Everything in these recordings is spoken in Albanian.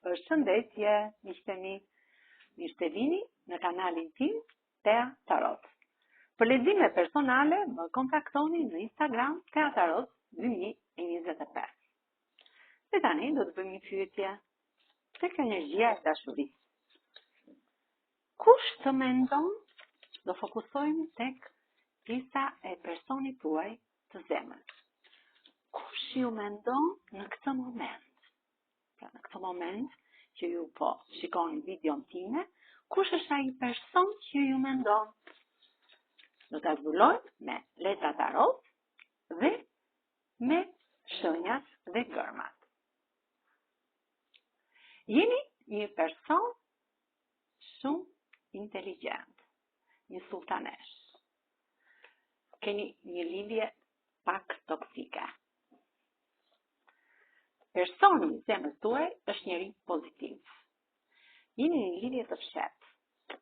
Përshëndetje, miqtë mi. Mirë se vini në kanalin tim Tea Tarot. Për lexime personale, më kontaktoni në Instagram Tea Tarot 2025. Dhe tani do të bëjmë një pyetje tek energjia e dashurisë. Kush të mendon? Do fokusojmë tek pjesa e personit tuaj të zemrës. Kush ju mendon në këtë moment? Pra në këtë moment që ju po shikoni videon time, kush është ai person që ju mendon? Do ta zbulojmë me letra tarot dhe me shenjat dhe gërmat. Jeni një person shumë inteligjent, një sultanesh. Keni një lidhje pak toksike. Personi i zemrës tuaj është njeri pozitiv. Jeni një lidhje të fshehtë.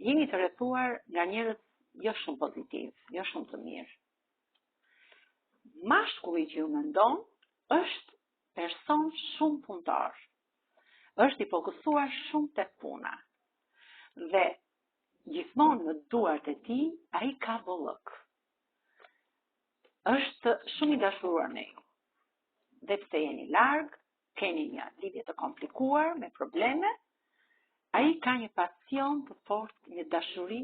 Jeni të rrethuar nga njerëz jo shumë pozitiv, jo shumë të mirë. Mashkulli që ju mendon është person shumë punëtor. Është i fokusuar shumë tek puna. Dhe gjithmonë në duart e tij ai ka bollëk. Është shumë i dashuruar me ju. Dhe pse jeni larg, keni një lidhje të komplikuar me probleme, ai ka një pasion të fortë, një dashuri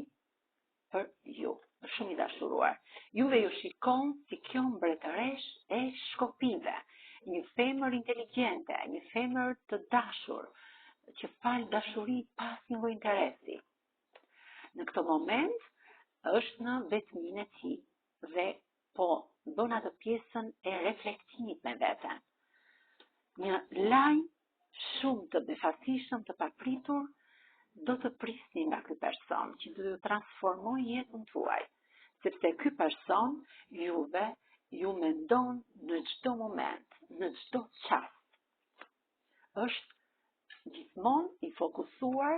për ju, është shumë i dashuruar. Juve ju shikon si kjo mbretëresh e shkopive, një femër inteligjente, një femër të dashur, që fal dashuri pas një lloj interesi. Në këtë moment është në vetminë e tij dhe po bën atë pjesën e reflektimit me veten. Një lajm shumë të befatishëm, të papritur, do të prisni nga ky person që do të transformojë jetën tuaj, sepse ky person juve ju mendon në çdo moment, në çdo çast. Është gjithmonë i fokusuar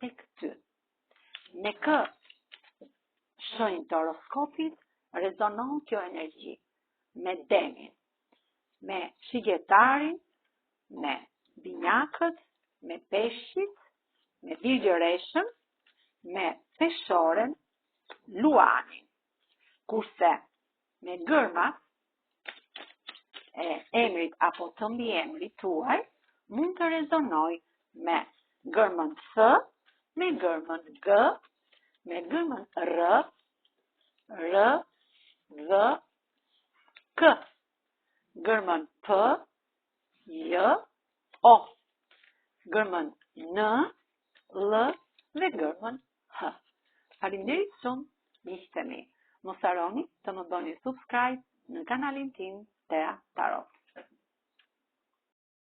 tek ty. Me kë shenjë të horoskopit rezonon kjo energji, me demin, me shigjetarin, me binjakët, me peshqit, me virgjëreshën, me peshoren, luanin. Kurse me gërmat e emrit apo të mbiemrit tuaj mund të rezonoj me gërmën F, me gërmën G, me gërmën R, V, K, gërmën P, J, O, gërmën N, L dhe gërmën H. Faleminderit shumë, miqtë mi. Mos harroni të më bëni subscribe në kanalin tim Tea Tarot.